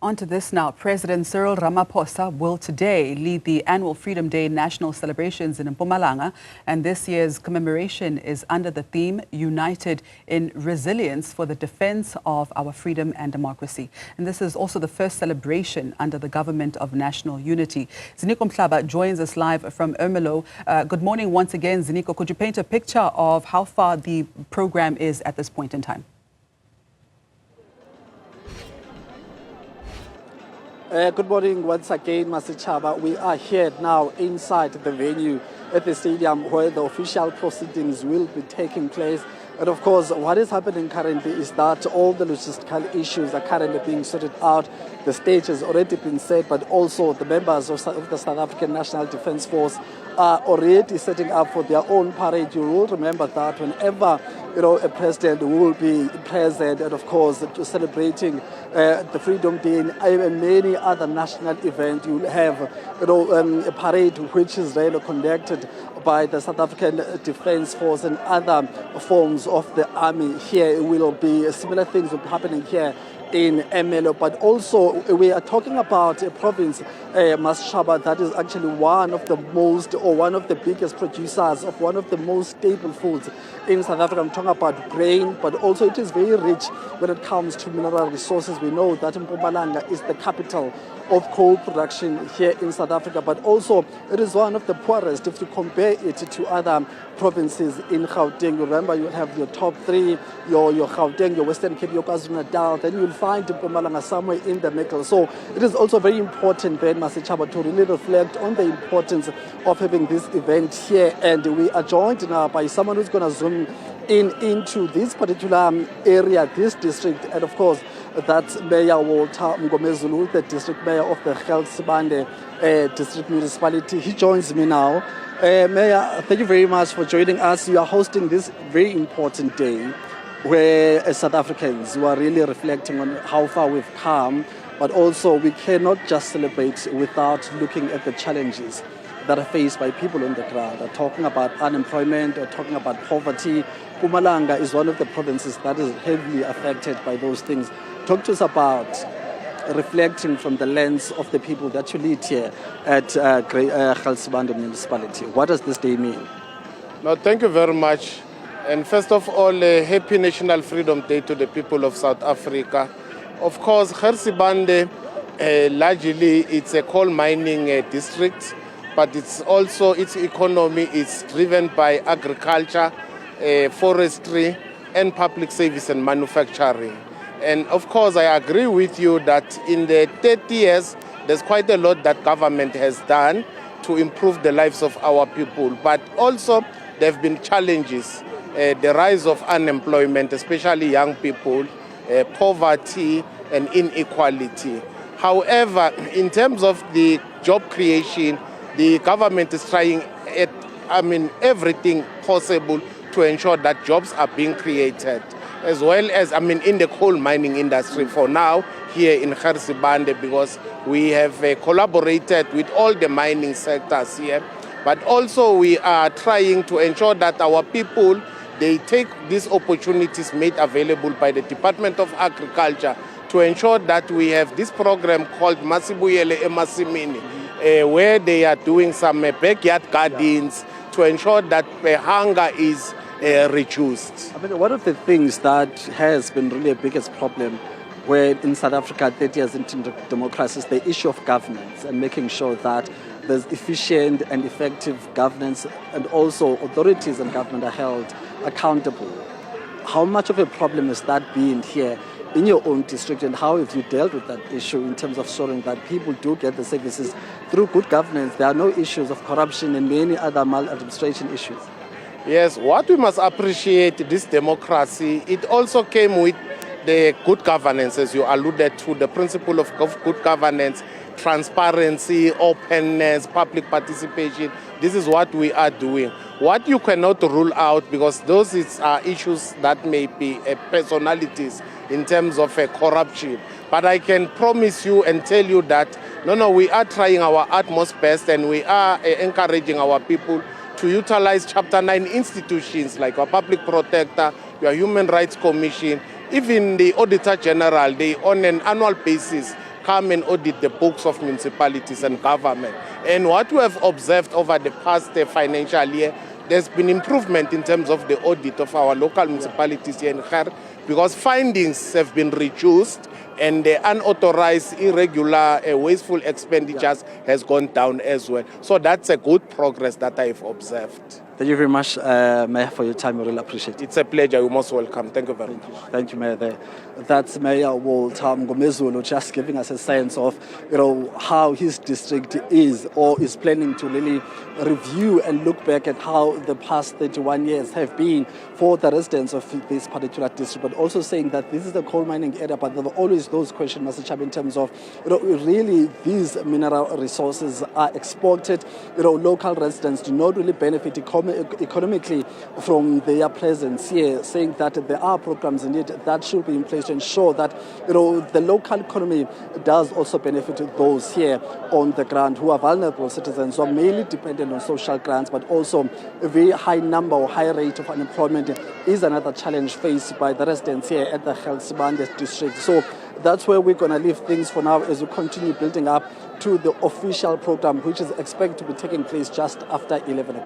On to this now. President Cyril Ramaphosa will today lead the annual Freedom Day national celebrations in Mpumalanga, and this year's commemoration is under the theme United in Resilience for the Defense of Our Freedom and Democracy. And this is also the first celebration under the Government of National Unity. Ziniko Mhlaba joins us live from Ermelo. Good morning once again, Ziniko. Could you paint a picture of how far the program is at this point in time? Good morning once again, Masichaba. We are here now inside the venue at the stadium where the official proceedings will be taking place. And of course, what is happening currently is that all the logistical issues are currently being sorted out. The stage has already been set, but also the members of the South African National Defence Force are already setting up for their own parade. You will remember that whenever a president will be present, and of course celebrating the Freedom Day and many other national events, you will have a parade which is really conducted by the South African Defence Force and other forms of the army. Here will be similar things will be happening here in Ermelo, but also we are talking about a province, Masishaba, that is actually one of the most or one of the biggest producers of one of the most staple foods in South Africa. I'm talking about grain, but also it is very rich when it comes to mineral resources. We know that Mpumalanga is the capital of coal production here in South Africa, but also it is one of the poorest if you compare it to other provinces in Gauteng. Remember, you have your top three, your Gauteng, your Western Cape, your KwaZulu-Natal, then you'll find Mpumalanga somewhere in the middle. So it is also very important, Ben Masichaba, to really reflect on the importance of having this event here. And we are joined now by someone who's going to zoom into this particular area, this district, and of course, that's Mayor Walter Mngomezulu, the district mayor of the Gert Sibande District Municipality. He joins me now. Mayor, thank you very much for joining us. You are hosting this very important day where as South Africans, you are really reflecting on how far we've come, but also we cannot just celebrate without looking at the challenges that are faced by people on the ground. Are talking about unemployment, or talking about poverty. Mpumalanga is one of the provinces that is heavily affected by those things. Talk to us about reflecting from the lens of the people that you lead here at Gert Sibande Municipality. What does this day mean? No, thank you very much. And first of all, happy National Freedom Day to the people of South Africa. Of course, Gert Sibande, largely it's a coal mining district, but it's also its economy is driven by agriculture, forestry, and public service and manufacturing. And of course, I agree with you that in the 30 years, there's quite a lot that government has done to improve the lives of our people. But also, there have been challenges, the rise of unemployment, especially young people, poverty and inequality. However, in terms of the job creation, the government is trying everything possible to ensure that jobs are being created, as well as, in the coal mining industry for now here in Gert Sibande, because we have collaborated with all the mining sectors here. But also we are trying to ensure that our people, they take these opportunities made available by the Department of Agriculture to ensure that we have this program called Masibuyele Emasimini, where they are doing some backyard gardens to ensure that hunger is reduced. One of the things that has been really a biggest problem where in South Africa 30 years into democracy is the issue of governance and making sure that there's efficient and effective governance, and also authorities and government are held accountable. How much of a problem has that been here in your own district, and how have you dealt with that issue in terms of ensuring that people do get the services through good governance? There are no issues of corruption and many other maladministration issues. Yes, what we must appreciate this democracy, it also came with the good governance, as you alluded to, the principle of good governance, transparency, openness, public participation. This is what we are doing. What you cannot rule out, because those are issues that may be personalities in terms of corruption. But I can promise you and tell you that, no, we are trying our utmost best, and we are encouraging our people to utilize Chapter 9 institutions like our Public Protector, your Human Rights Commission, even the Auditor General. They on an annual basis come and audit the books of municipalities and government. And what we have observed over the past financial year, there's been improvement in terms of the audit of our local municipalities here in Gert, because findings have been reduced and the unauthorized, irregular, wasteful expenditures has gone down as well. So that's a good progress that I've observed. Thank you very much, Mayor, for your time. We really appreciate it. It's a pleasure. You're most welcome. Thank you very much. Thank you, Mayor. That's Mayor Mngomezulu, just giving us a sense of, how his district is or is planning to really review and look back at how the past 31 years have been for the residents of this particular district, but also saying that this is the coal mining area, but there are always those questions, Mr. Chab, in terms of, really these mineral resources are exported. Local residents do not really benefit economically from their presence here, saying that there are programs indeed that should be in place to ensure that the local economy does also benefit those here on the ground who are vulnerable citizens who are mainly dependent on social grants, but also a very high number or high rate of unemployment is another challenge faced by the residents here at the Gert Sibande district. So that's where we're going to leave things for now as we continue building up to the official program, which is expected to be taking place just after 11 o'clock.